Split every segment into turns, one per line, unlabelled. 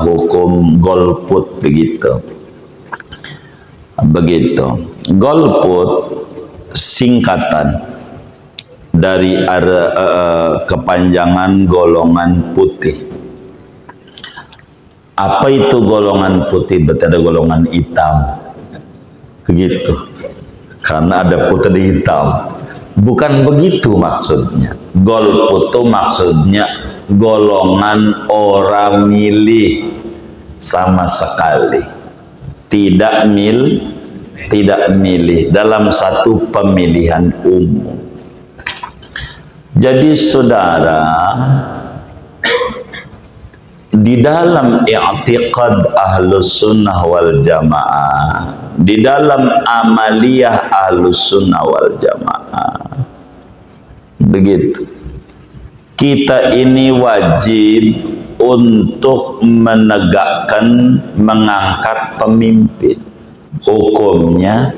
hukum golput begitu. Golput singkatan dari kepanjangan golongan putih. Apa itu golongan putih? Berarti ada golongan hitam. Begitu. Karena ada putih hitam. Bukan begitu maksudnya. Golput itu maksudnya golongan orang milih sama sekali. Tidak milih dalam satu pemilihan umum. Jadi saudara, di dalam i'tiqad ahlus sunnah wal jamaah, di dalam amaliyah ahlus sunnah wal jamaah, begitu, kita ini wajib untuk menegakkan, mengangkat pemimpin. Hukumnya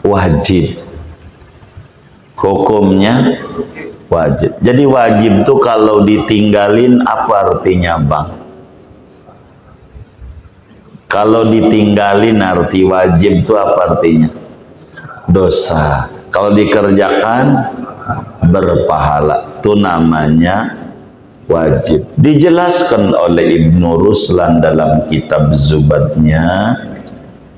wajib. Hukumnya wajib. Jadi wajib tuh kalau ditinggalin apa artinya, Bang? Kalau ditinggalin arti wajib tuh apa artinya? Dosa. Kalau dikerjakan berpahala. Itu namanya wajib. Dijelaskan oleh Ibnu Ruslan dalam kitab Zubadnya,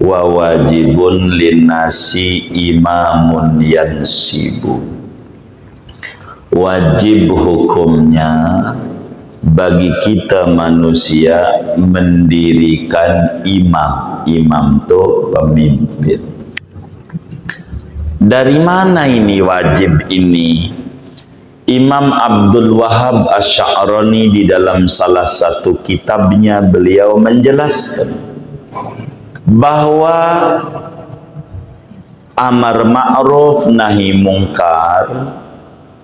wa wajibun linnasi imamun yansibu. Wajib hukumnya bagi kita manusia mendirikan imam. Imam itu pemimpin. Dari mana ini wajib ini? Imam Abdul Wahab Asy'arani di dalam salah satu kitabnya beliau menjelaskan bahwa amar ma'ruf nahi mungkar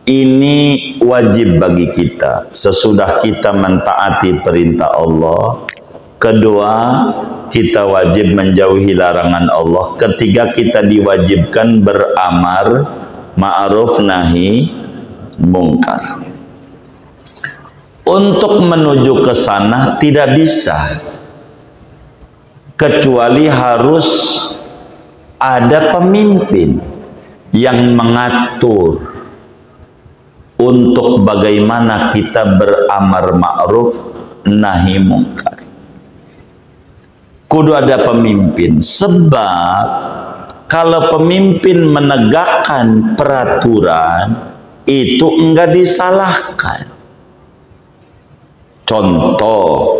ini wajib bagi kita sesudah kita mentaati perintah Allah. Kedua, kita wajib menjauhi larangan Allah. Ketiga, kita diwajibkan beramar ma'ruf nahi mungkar. Untuk menuju ke sana tidak bisa kecuali harus ada pemimpin yang mengatur untuk bagaimana kita beramar ma'ruf nahi mungkar. Kudu ada pemimpin, sebab kalau pemimpin menegakkan peraturan itu enggak disalahkan. Contoh,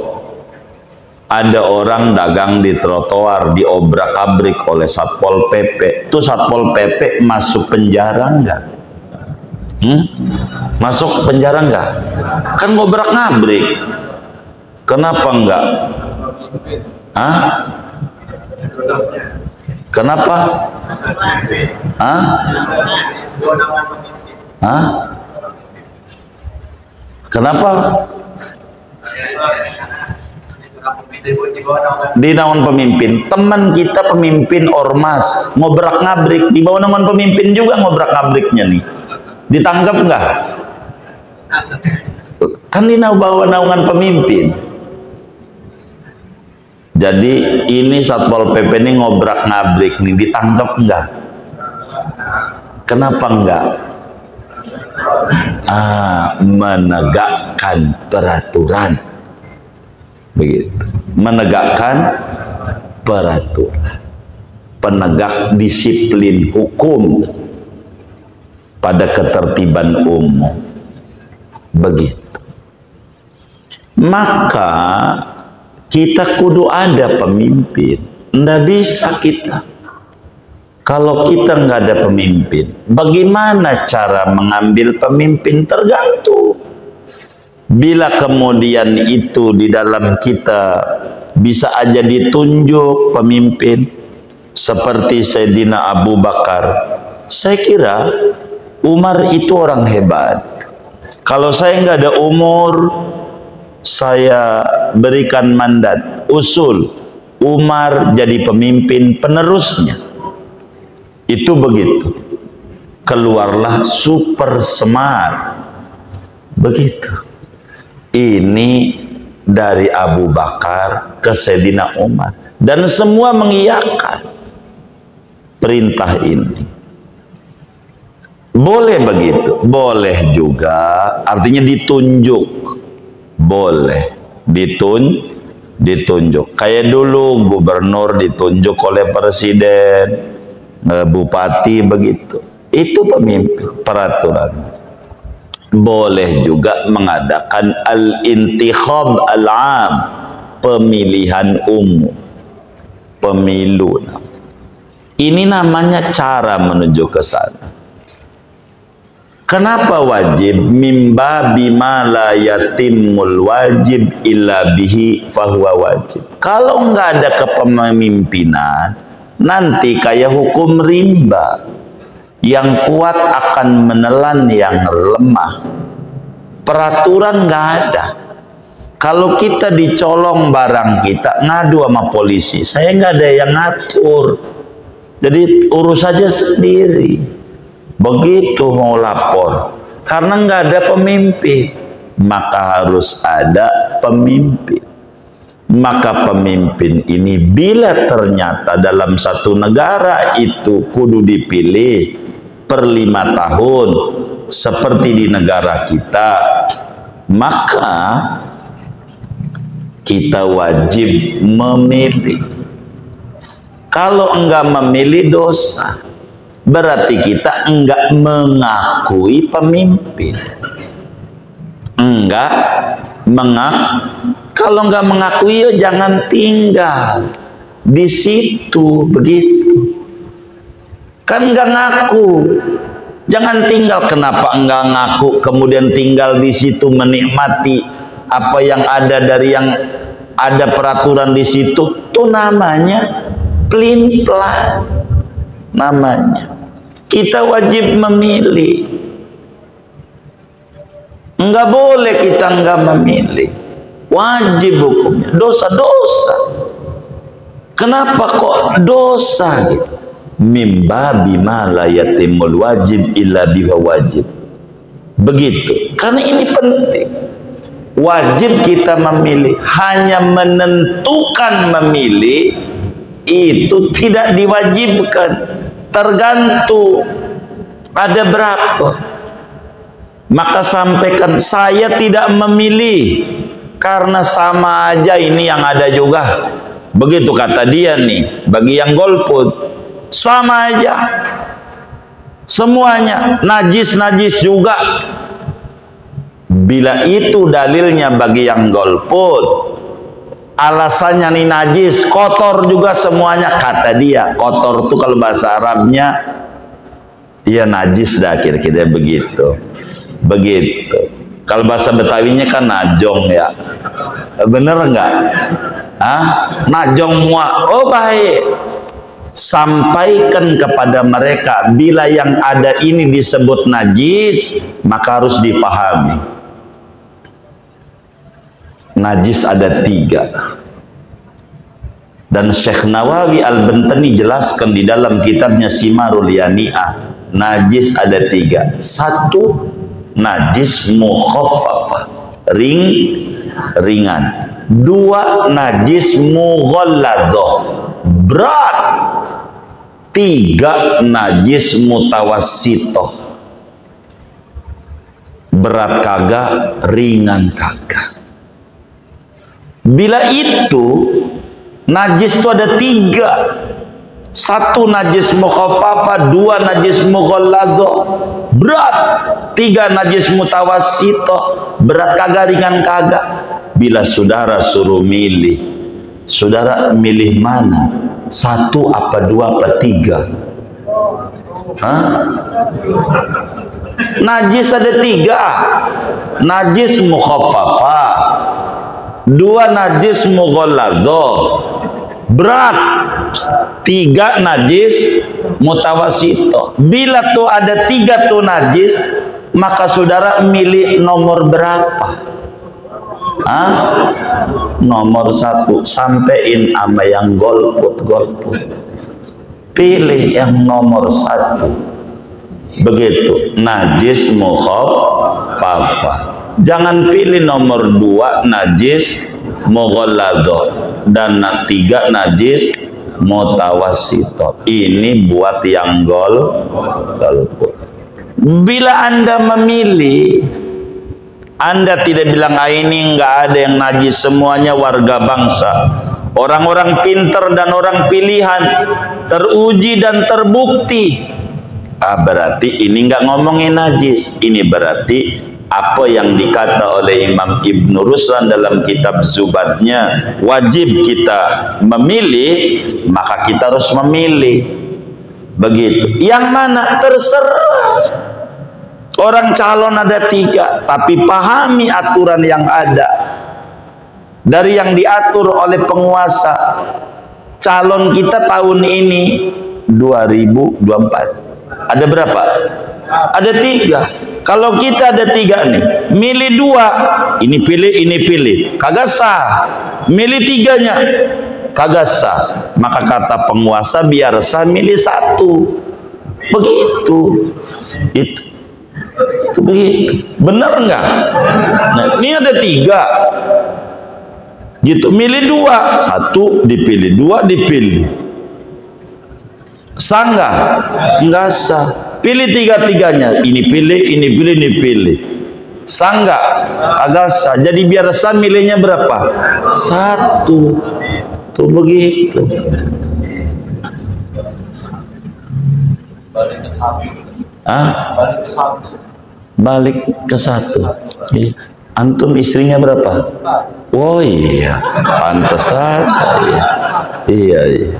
ada orang dagang di trotoar diobrak-abrik oleh Satpol PP. Itu Satpol PP masuk penjara enggak? Masuk penjara enggak? Kan ngobrak-ngabrik. Kenapa enggak? Kenapa? Kenapa? Di naungan pemimpin. Teman kita pemimpin ormas ngobrak-ngabrik, di bawah naungan pemimpin juga ngobrak-ngabriknya nih. Ditangkap enggak? Kan di bawah naungan pemimpin. Jadi ini Satpol PP ini ngobrak-ngabrik nih, ditangkap enggak? Kenapa enggak? Menegakkan peraturan. Begitu. Menegakkan peraturan. Penegak disiplin hukum pada ketertiban umum. Begitu. Maka kita kudu ada pemimpin. Nggak bisa kita. Kalau kita nggak ada pemimpin, bagaimana cara mengambil pemimpin? Tergantung. Bila kemudian itu di dalam kita bisa aja ditunjuk pemimpin seperti Sayyidina Abu Bakar. Saya kira Umar itu orang hebat. Kalau saya nggak ada umur, saya berikan mandat, usul Umar jadi pemimpin penerusnya. Itu begitu. keluarlah super smart. Begitu. Ini dari Abu Bakar ke Sayyidina Umar, dan semua mengiyakan perintah ini. Boleh begitu, boleh juga, artinya ditunjuk, boleh ditunjuk. Kayak dulu gubernur ditunjuk oleh presiden, bupati begitu. Itu pemimpin, peraturan. Boleh juga mengadakan al-intikhab al-am, pemilihan umum, pemilu. Ini namanya cara menuju ke sana. Kenapa wajib? Mimba bima la yatimul wajib illa bihi fahuwa wajib. Kalau nggak ada kepemimpinan, nanti kayak hukum rimba. Yang kuat akan menelan yang lemah. Peraturan nggak ada. Kalau kita dicolong barang kita, ngadu sama polisi, saya nggak ada yang ngatur. Jadi urus saja sendiri. Begitu mau lapor, karena nggak ada pemimpin, maka harus ada pemimpin. Maka pemimpin ini bila ternyata dalam satu negara itu kudu dipilih per 5 tahun seperti di negara kita, maka kita wajib memilih. Kalau enggak memilih dosa, berarti kita enggak mengakui pemimpin. Kalau enggak mengakui, ya jangan tinggal di situ. Begitu kan, enggak ngaku. Jangan tinggal. Kenapa enggak ngaku kemudian tinggal di situ menikmati apa yang ada dari yang ada peraturan di situ? Itu namanya pelin-pelan. Namanya kita wajib memilih. Enggak boleh kita enggak memilih. Wajib hukumnya. Dosa-dosa. Kenapa kok dosa gitu? Mimba bima la yatimul wajib illa biha wajib. Begitu. Karena ini penting. Wajib kita memilih. Hanya menentukan memilih itu tidak diwajibkan. Tergantung ada berapa. Maka sampaikan, saya tidak memilih karena sama aja ini yang ada juga. Begitu kata dia nih, bagi yang golput sama aja, semuanya najis juga. Bila itu dalilnya bagi yang golput, alasannya nih najis, kotor juga semuanya, kata dia. Kotor itu kalau bahasa Arabnya ya najis dah, kira-kira begitu. Begitu. Kalau bahasa Betawinya kan najong ya. Bener enggak? Najong mua. Oh baik. Sampaikan kepada mereka, bila yang ada ini disebut najis, maka harus difahami. Najis ada 3. Dan Syekh Nawawi Al-Bantani jelaskan di dalam kitabnya Simarul Yani'ah. Najis ada 3. 1, najis mukhaffafah, ringan. 2, najis mughalladhah, berat. 3, najis mutawassithah, berat kagak, ringan kagak. Bila itu najis itu ada 3. 1 najis mukhaffafah, 2 najis mughalladhah, berat. 3 najis mutawassithah, berat kagak, ringan kagak. Bila saudara suruh milih, saudara milih mana? 1 apa 2 apa 3? Najis ada 3. Najis mukhaffafah, 2 najis mughalladhah, berat. 3 najis mutawassithah. Bila tuh ada 3 tuh najis, maka saudara milih nomor berapa? Nomor 1. Sampein sama yang golput. Pilih yang nomor 1. Begitu, najis mukhaffafah. Jangan pilih nomor 2 najis mughalladhah dan 3 najis mutawassithah. Ini buat yang golput. Bila Anda memilih, Anda tidak bilang ini enggak ada yang najis, semuanya warga bangsa, orang-orang pintar dan orang pilihan, teruji dan terbukti. Berarti ini enggak ngomongin najis. Ini berarti apa yang dikata oleh Imam Ibnu Ruslan dalam kitab Zubatnya, wajib kita memilih, maka kita harus memilih. Begitu. Yang mana terserah. Orang calon ada 3, tapi pahami aturan yang ada. Dari yang diatur oleh penguasa. Calon kita tahun ini 2024. Ada berapa? Ada 3. Kalau kita ada 3 nih, milih 2, ini pilih, kagak sah. Milih 3-nya, kagak sah. Maka kata penguasa, biar sah milih 1. Begitu. Itu begitu. Benar enggak? Nah, ini ada 3. Gitu, milih 2, 1 dipilih, 2 dipilih. Sah enggak? Enggak sah. Pilih 3-3-nya, ini pilih, ini pilih. Sah enggak? Agak sah. Jadi biar sah milihnya berapa? 1. Tuh begitu. Balik ke 1. Balik ke 1. Antum istrinya berapa? Oh iya, pantas saja. Iya.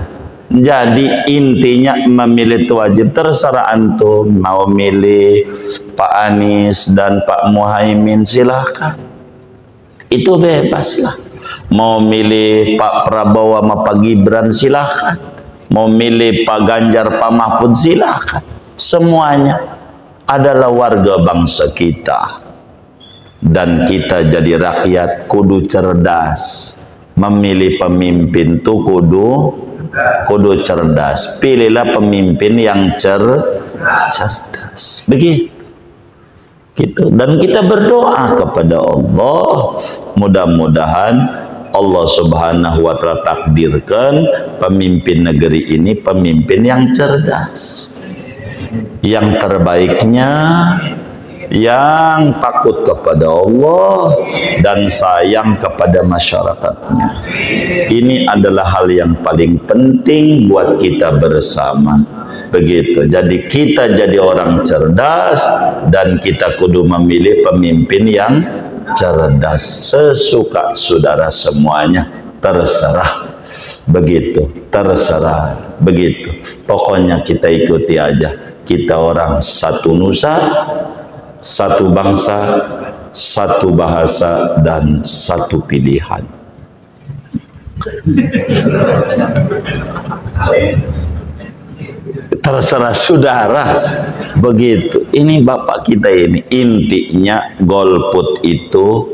Jadi intinya memilih itu wajib. Terserah antum mau milih Pak Anies dan Pak Muhaimin, silahkan. Itu bebas lah. Mau milih Pak Prabowo sama Pak Gibran, silahkan. Mau milih Pak Ganjar, Pak Mahfud, silahkan. Semuanya adalah warga bangsa kita. Dan kita jadi rakyat kudu cerdas. Memilih pemimpin tuh kudu cerdas. Pilihlah pemimpin yang cerdas. Begitu. Gitu. Dan kita berdoa kepada Allah, mudah-mudahan Allah Subhanahu wa Ta'ala takdirkan pemimpin negeri ini pemimpin yang cerdas, yang terbaiknya, yang takut kepada Allah dan sayang kepada masyarakatnya. Ini adalah hal yang paling penting buat kita bersama. Begitu. Jadi kita jadi orang cerdas dan kita kudu memilih pemimpin yang cerdas. Sesuka saudara semuanya, terserah. Begitu, terserah. Begitu. Pokoknya kita ikuti aja. Kita orang satu nusa, satu bangsa, satu bahasa, dan satu pilihan. Terserah saudara. Begitu. Ini bapak kita ini. Intinya golput itu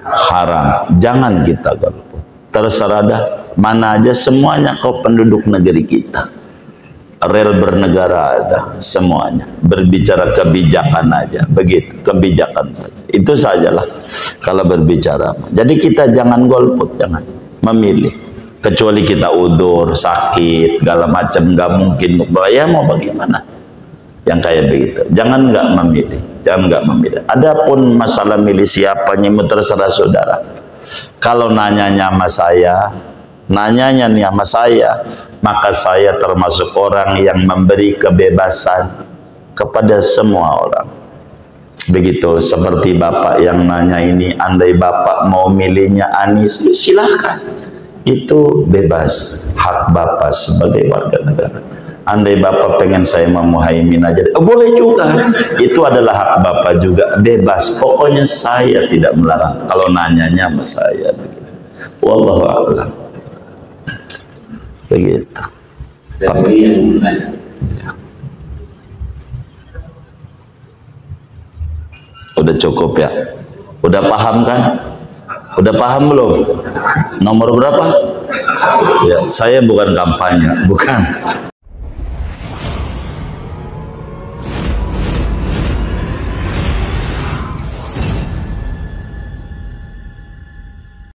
haram. Jangan kita golput. Terserah dah. Mana aja semuanya kau penduduk negeri kita. Rel bernegara ada semuanya. Berbicara kebijakan aja, begitu, kebijakan saja. Itu sajalah kalau berbicara. Jadi kita jangan golput, jangan memilih. Kecuali kita udur, sakit, segala macam, nggak mungkin. Ya mau bagaimana? Yang kayak begitu. Jangan nggak memilih, jangan nggak memilih. Adapun masalah milih siapanya, terserah saudara. Kalau nanyanya sama saya, nanyanya nih sama saya, maka saya termasuk orang yang memberi kebebasan kepada semua orang. Begitu seperti bapak yang nanya ini, andai bapak mau milihnya Anies, silahkan. Itu bebas, hak bapak sebagai warga negara. Andai bapak pengen saya mau Muhaimin aja, boleh juga. Itu adalah hak bapak juga, bebas. Pokoknya saya tidak melarang. Kalau nanyanya sama saya, wallahu a'lam. Begitu. Udah cukup ya? Udah paham kan? Udah paham belum? Nomor berapa? Ya, saya bukan kampanye, bukan.